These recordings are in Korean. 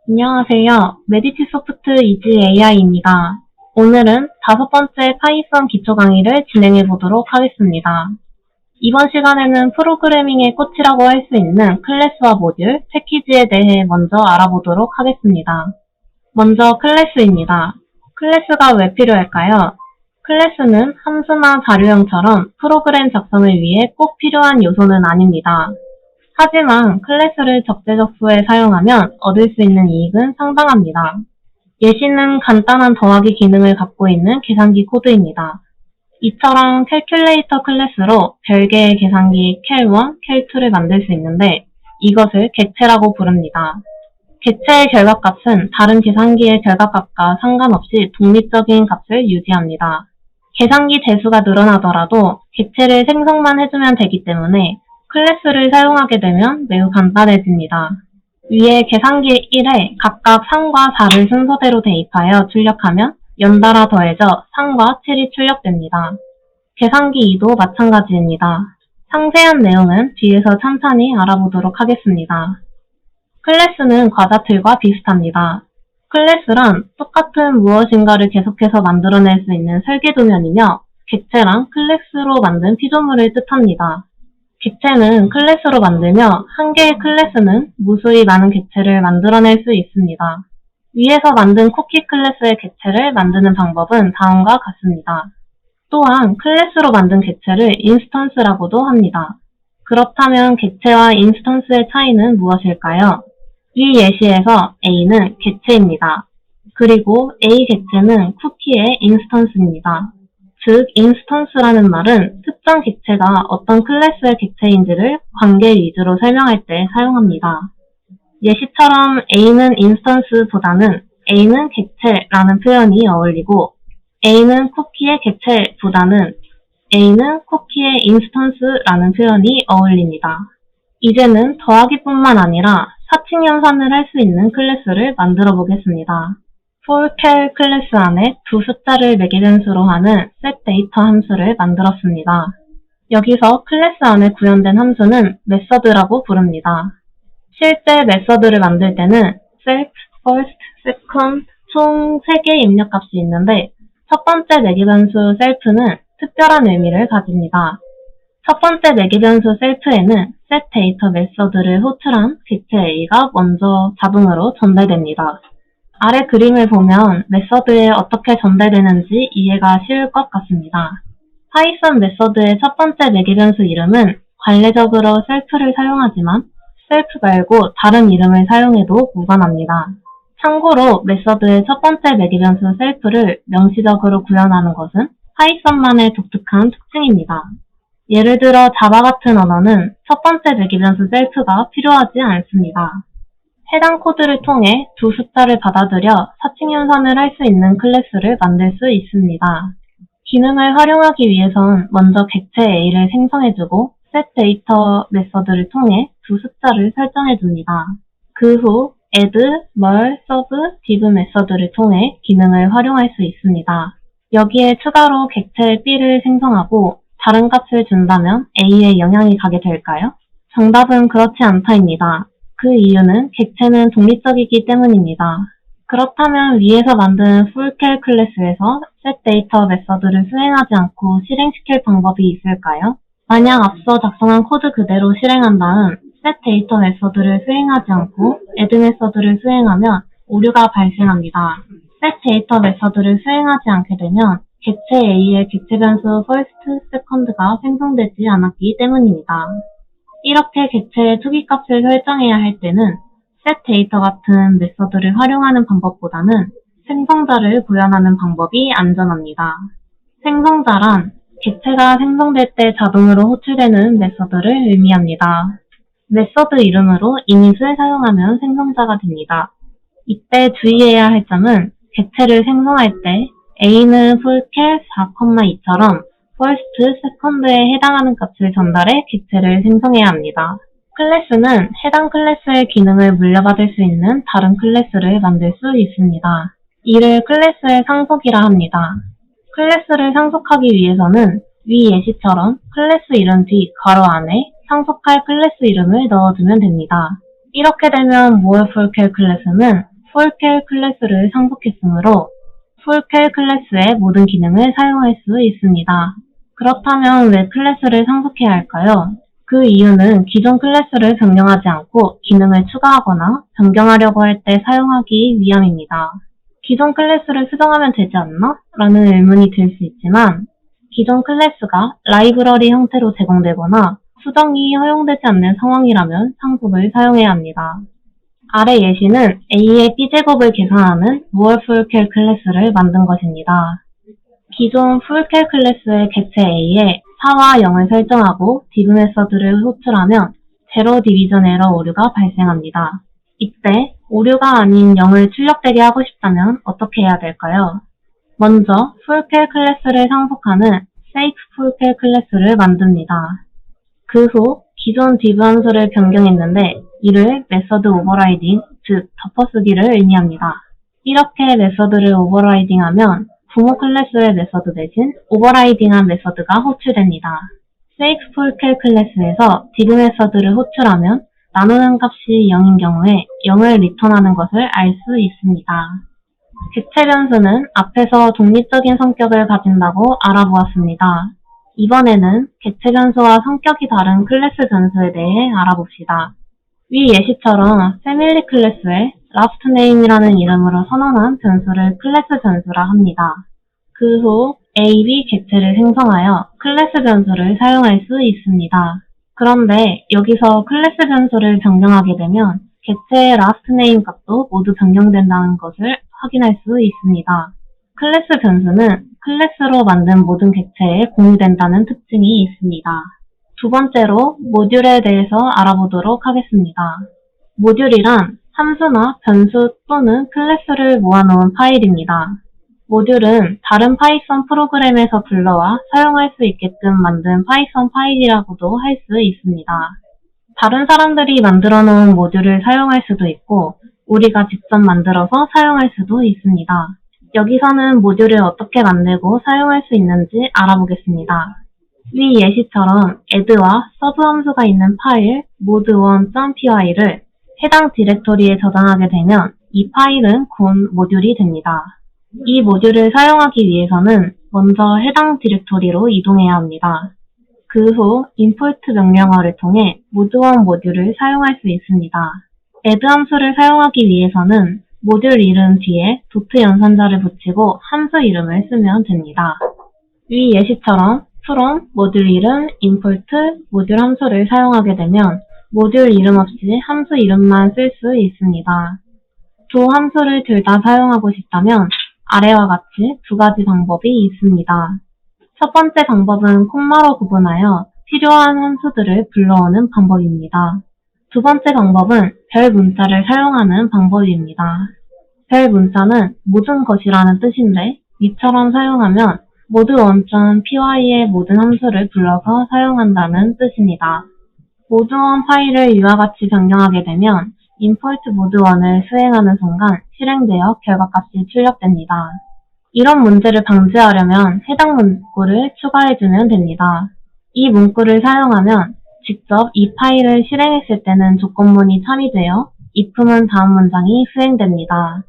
안녕하세요. 메디치 소프트 이지 AI입니다. 오늘은 5번째 파이썬 기초 강의를 진행해 보도록 하겠습니다. 이번 시간에는 프로그래밍의 꽃이라고 할 수 있는 클래스와 모듈, 패키지에 대해 먼저 알아보도록 하겠습니다. 먼저 클래스입니다. 클래스가 왜 필요할까요? 클래스는 함수나 자료형처럼 프로그램 작성을 위해 꼭 필요한 요소는 아닙니다. 하지만 클래스를 적재적소에 사용하면 얻을 수 있는 이익은 상당합니다. 예시는 간단한 더하기 기능을 갖고 있는 계산기 코드입니다. 이처럼 캘큘레이터 클래스로 별개의 계산기 cal1, cal2를 만들 수 있는데 이것을 객체라고 부릅니다. 객체의 결과값은 다른 계산기의 결과값과 상관없이 독립적인 값을 유지합니다. 계산기 대수가 늘어나더라도 객체를 생성만 해주면 되기 때문에 클래스를 사용하게 되면 매우 간단해집니다. 위에 계산기 1에 각각 3과 4를 순서대로 대입하여 출력하면 연달아 더해져 3과 7이 출력됩니다. 계산기 2도 마찬가지입니다. 상세한 내용은 뒤에서 천천히 알아보도록 하겠습니다. 클래스는 과자틀과 비슷합니다. 클래스란 똑같은 무엇인가를 계속해서 만들어낼 수 있는 설계도면이며 객체란 클래스로 만든 피조물을 뜻합니다. 객체는 클래스로 만들며 한 개의 클래스는 무수히 많은 객체를 만들어낼 수 있습니다. 위에서 만든 쿠키 클래스의 객체를 만드는 방법은 다음과 같습니다. 또한 클래스로 만든 객체를 인스턴스라고도 합니다. 그렇다면 객체와 인스턴스의 차이는 무엇일까요? 위 예시에서 A는 객체입니다. 그리고 A 객체는 쿠키의 인스턴스입니다. 즉, 인스턴스라는 말은 특정 객체가 어떤 클래스의 객체인지를 관계 위주로 설명할 때 사용합니다. 예시처럼 A는 인스턴스보다는 A는 객체라는 표현이 어울리고 A는 쿠키의 객체보다는 A는 쿠키의 인스턴스라는 표현이 어울립니다. 이제는 더하기뿐만 아니라 사칭 연산을 할 수 있는 클래스를 만들어 보겠습니다. forCal 클래스 안에 두 숫자를 매개 변수로 하는 setData 함수를 만들었습니다. 여기서 클래스 안에 구현된 함수는 메서드라고 부릅니다. 실제 메서드를 만들 때는 self, first, second 총 3개의 입력값이 있는데 첫 번째 매개 변수 self는 특별한 의미를 가집니다. 첫 번째 매개 변수 self에는 setData 메서드를 호출한 객체 A가 먼저 자동으로 전달됩니다. 아래 그림을 보면 메서드에 어떻게 전달되는지 이해가 쉬울 것 같습니다. 파이썬 메서드의 첫 번째 매개 변수 이름은 관례적으로 self를 사용하지만 self 말고 다른 이름을 사용해도 무관합니다. 참고로 메서드의 첫 번째 매개 변수 self를 명시적으로 구현하는 것은 파이썬만의 독특한 특징입니다. 예를 들어 자바 같은 언어는 첫 번째 매개 변수 self가 필요하지 않습니다. 해당 코드를 통해 두 숫자를 받아들여 사칭 연산을 할 수 있는 클래스를 만들 수 있습니다. 기능을 활용하기 위해선 먼저 객체 A를 생성해주고 setData 메서드를 통해 두 숫자를 설정해줍니다. 그 후 add, mer, sub, div 메서드를 통해 기능을 활용할 수 있습니다. 여기에 추가로 객체 B를 생성하고 다른 값을 준다면 A에 영향이 가게 될까요? 정답은 그렇지 않다입니다. 그 이유는 객체는 독립적이기 때문입니다. 그렇다면 위에서 만든 forCal 클래스에서 setData 메서드를 수행하지 않고 실행시킬 방법이 있을까요? 만약 앞서 작성한 코드 그대로 실행한 다음 setData 메서드를 수행하지 않고 add 메서드를 수행하면 오류가 발생합니다. setData 메서드를 수행하지 않게 되면 객체 A의 객체 변수 first, second가 생성되지 않았기 때문입니다. 이렇게 객체의 투기값을 설정해야 할 때는 setData 같은 메서드를 활용하는 방법보다는 생성자를 구현하는 방법이 안전합니다. 생성자란 객체가 생성될 때 자동으로 호출되는 메서드를 의미합니다. 메서드 이름으로 init을 사용하면 생성자가 됩니다. 이때 주의해야 할 점은 객체를 생성할 때 A는 forCal 4,2처럼 first, second에 해당하는 값을 전달해 객체를 생성해야 합니다. 클래스는 해당 클래스의 기능을 물려받을 수 있는 다른 클래스를 만들 수 있습니다. 이를 클래스의 상속이라 합니다. 클래스를 상속하기 위해서는 위 예시처럼 클래스 이름 뒤 괄호 안에 상속할 클래스 이름을 넣어주면 됩니다. 이렇게 되면 moreFullCal 클래스는 FullCal 클래스를 상속했으므로 FullCal 클래스의 모든 기능을 사용할 수 있습니다. 그렇다면 왜 클래스를 상속해야 할까요? 그 이유는 기존 클래스를 변경하지 않고 기능을 추가하거나 변경하려고 할 때 사용하기 위함입니다. 기존 클래스를 수정하면 되지 않나? 라는 의문이 들 수 있지만 기존 클래스가 라이브러리 형태로 제공되거나 수정이 허용되지 않는 상황이라면 상속을 사용해야 합니다. 아래 예시는 A의 B제곱을 계산하는 moreFullCal 클래스를 만든 것입니다. 기존 FullCal 클래스의 객체 A에 4와 0을 설정하고 div 메서드를 호출하면 제로 디비전 에러 오류가 발생합니다. 이때 오류가 아닌 0을 출력되게 하고 싶다면 어떻게 해야 될까요? 먼저 FullCal 클래스를 상속하는 SafeFullCal 클래스를 만듭니다. 그 후 기존 div 함수를 변경했는데 이를 메서드 오버라이딩, 즉 덮어쓰기를 의미합니다. 이렇게 메서드를 오버라이딩하면 부모 클래스의 메서드 대신 오버라이딩한 메서드가 호출됩니다. SafeFullCal 클래스에서 div 메서드를 호출하면 나누는 값이 0인 경우에 0을 리턴하는 것을 알 수 있습니다. 객체 변수는 앞에서 독립적인 성격을 가진다고 알아보았습니다. 이번에는 객체 변수와 성격이 다른 클래스 변수에 대해 알아봅시다. 위 예시처럼 패밀리 클래스에 lastName이라는 이름으로 선언한 변수를 클래스 변수라 합니다. 그 후 A, B 객체를 생성하여 클래스 변수를 사용할 수 있습니다. 그런데 여기서 클래스 변수를 변경하게 되면 객체의 lastName 값도 모두 변경된다는 것을 확인할 수 있습니다. 클래스 변수는 클래스로 만든 모든 객체에 공유된다는 특징이 있습니다. 두 번째로 모듈에 대해서 알아보도록 하겠습니다. 모듈이란 함수나 변수 또는 클래스를 모아놓은 파일입니다. 모듈은 다른 파이썬 프로그램에서 불러와 사용할 수 있게끔 만든 파이썬 파일이라고도 할 수 있습니다. 다른 사람들이 만들어 놓은 모듈을 사용할 수도 있고 우리가 직접 만들어서 사용할 수도 있습니다. 여기서는 모듈을 어떻게 만들고 사용할 수 있는지 알아보겠습니다. 위 예시처럼 add와 sub 함수가 있는 파일 mod1.py를 해당 디렉토리에 저장하게 되면 이 파일은 곧 모듈이 됩니다. 이 모듈을 사용하기 위해서는 먼저 해당 디렉토리로 이동해야 합니다. 그 후 import 명령어를 통해 mod1 모듈을 사용할 수 있습니다. add 함수를 사용하기 위해서는 모듈 이름 뒤에 도트 연산자를 붙이고 함수 이름을 쓰면 됩니다. 위 예시처럼 from 모듈 이름 import 모듈 함수를 사용하게 되면 모듈 이름 없이 함수 이름만 쓸 수 있습니다. 두 함수를 둘 다 사용하고 싶다면 아래와 같이 두 가지 방법이 있습니다. 첫 번째 방법은 콤마로 구분하여 필요한 함수들을 불러오는 방법입니다. 두 번째 방법은 별 문자를 사용하는 방법입니다. 별 문자는 모든 것이라는 뜻인데 위처럼 사용하면 mod1.py의 모든 함수를 불러서 사용한다는 뜻입니다. mod1 파일을 위와 같이 변경하게 되면 import mod1을 수행하는 순간 실행되어 결과값이 출력됩니다. 이런 문제를 방지하려면 해당 문구를 추가해주면 됩니다. 이 문구를 사용하면 직접 이 파일을 실행했을 때는 조건문이 참이되어 if문 다음 문장이 수행됩니다.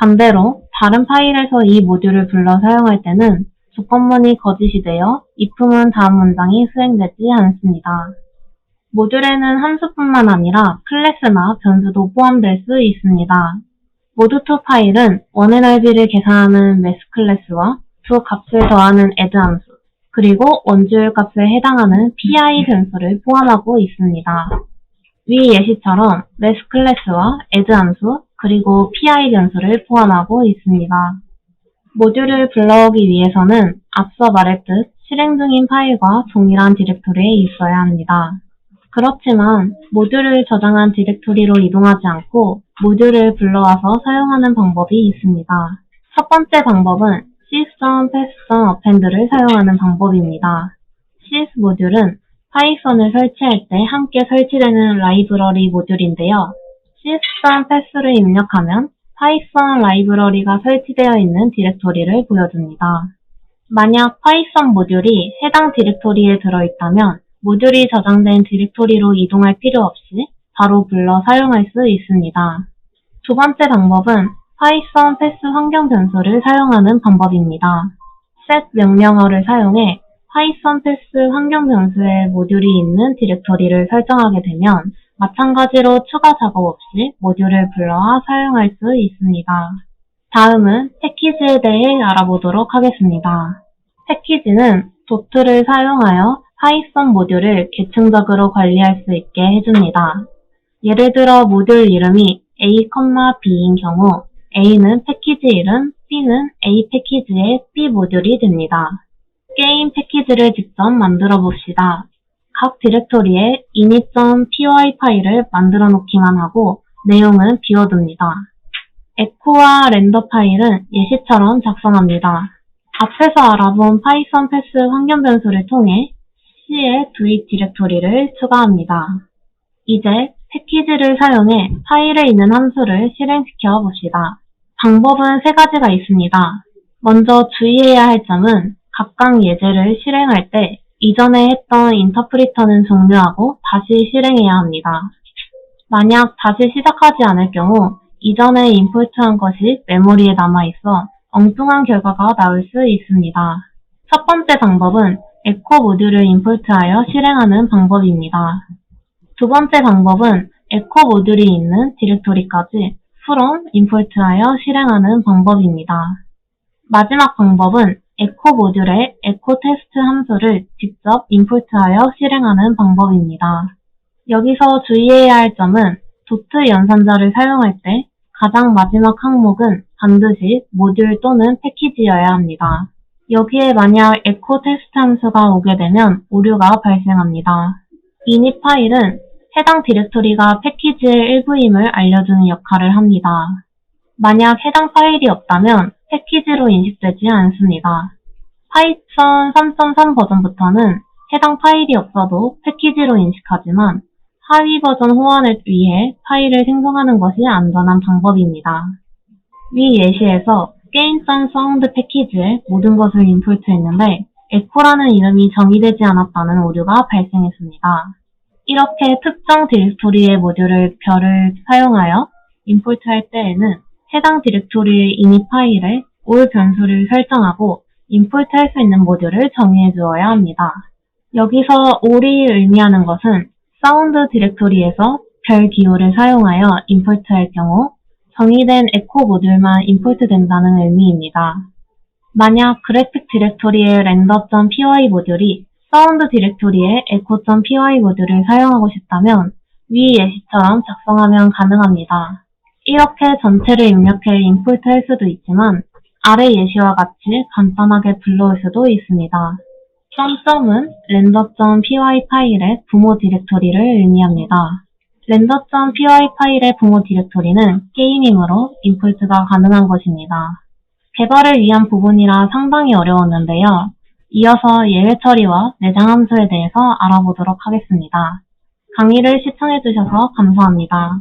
반대로 다른 파일에서 이 모듈을 불러 사용할 때는 조건문이 거짓이 되어 if문 다음 문장이 수행되지 않습니다. 모듈에는 함수뿐만 아니라 클래스나 변수도 포함될 수 있습니다. mod2 파일은 원의 넓이를 계산하는 mass 클래스와 두 값을 더하는 add 함수, 그리고 원주율 값에 해당하는 pi 변수를 포함하고 있습니다. 위 예시처럼 mass 클래스와 add 함수, 그리고 pi 변수를 포함하고 있습니다. 모듈을 불러오기 위해서는 앞서 말했듯 실행 중인 파일과 동일한 디렉토리에 있어야 합니다. 그렇지만 모듈을 저장한 디렉토리로 이동하지 않고 모듈을 불러와서 사용하는 방법이 있습니다. 첫 번째 방법은 sys.pass.append를 사용하는 방법입니다. sys 모듈은 파이썬을 설치할 때 함께 설치되는 라이브러리 모듈인데요. sys.pass를 입력하면 파이썬 라이브러리가 설치되어 있는 디렉토리를 보여줍니다. 만약 파이썬 모듈이 해당 디렉토리에 들어있다면 모듈이 저장된 디렉토리로 이동할 필요 없이 바로 불러 사용할 수 있습니다. 두 번째 방법은 파이썬 패스 환경 변수를 사용하는 방법입니다. set 명령어를 사용해 파이썬 패스 환경 변수에 모듈이 있는 디렉터리를 설정하게 되면 마찬가지로 추가 작업 없이 모듈을 불러와 사용할 수 있습니다. 다음은 패키지에 대해 알아보도록 하겠습니다. 패키지는 도트를 사용하여 파이썬 모듈을 계층적으로 관리할 수 있게 해줍니다. 예를 들어 모듈 이름이 A, B인 경우 A는 패키지 이름, B는 A 패키지의 B 모듈이 됩니다. 게임 패키지를 직접 만들어 봅시다. 각 디렉토리에 init.py 파일을 만들어 놓기만 하고 내용은 비워둡니다. 에코와 렌더 파일은 예시처럼 작성합니다. 앞에서 알아본 파이썬 패스 환경 변수를 통해 C에 doit 디렉토리를 추가합니다. 이제 패키지를 사용해 파일에 있는 함수를 실행시켜 봅시다. 방법은 세 가지가 있습니다. 먼저 주의해야 할 점은 각각 예제를 실행할 때 이전에 했던 인터프리터는 종료하고 다시 실행해야 합니다. 만약 다시 시작하지 않을 경우 이전에 임포트한 것이 메모리에 남아있어 엉뚱한 결과가 나올 수 있습니다. 첫 번째 방법은 에코 모듈을 임포트하여 실행하는 방법입니다. 두 번째 방법은 에코 모듈이 있는 디렉토리까지 from 임포트하여 실행하는 방법입니다. 마지막 방법은 에코 모듈에 에코 테스트 함수를 직접 임포트하여 실행하는 방법입니다. 여기서 주의해야 할 점은 도트 연산자를 사용할 때 가장 마지막 항목은 반드시 모듈 또는 패키지여야 합니다. 여기에 만약 에코 테스트 함수가 오게 되면 오류가 발생합니다. init 파일은 해당 디렉토리가 패키지의 일부임을 알려주는 역할을 합니다. 만약 해당 파일이 없다면 패키지로 인식되지 않습니다. 파이썬 3.3 버전부터는 해당 파일이 없어도 패키지로 인식하지만 하위 버전 호환을 위해 파일을 생성하는 것이 안전한 방법입니다. 위 예시에서 gain.sound 패키지에 모든 것을 임포트했는데 에코라는 이름이 정의되지 않았다는 오류가 발생했습니다. 이렇게 특정 디렉토리의 모듈을 별을 사용하여 임포트할 때에는 해당 디렉토리의 init 파일에 올 변수를 설정하고 임포트할 수 있는 모듈을 정의해 주어야 합니다. 여기서 all이 의미하는 것은 사운드 디렉토리에서 별 기호를 사용하여 임포트할 경우 정의된 에코 모듈만 임포트 된다는 의미입니다. 만약 그래픽 디렉토리의 render.py 모듈이 사운드 디렉토리의 echo.py 모듈을 사용하고 싶다면 위 예시처럼 작성하면 가능합니다. 이렇게 전체를 입력해 임포트할 수도 있지만 아래 예시와 같이 간단하게 불러올 수도 있습니다. 썸썸은 render.py 파일의 부모 디렉토리를 의미합니다. render.py 파일의 부모 디렉토리는 게임이므로 임포트가 가능한 것입니다. 개발을 위한 부분이라 상당히 어려웠는데요. 이어서 예외 처리와 내장 함수에 대해서 알아보도록 하겠습니다. 강의를 시청해주셔서 감사합니다.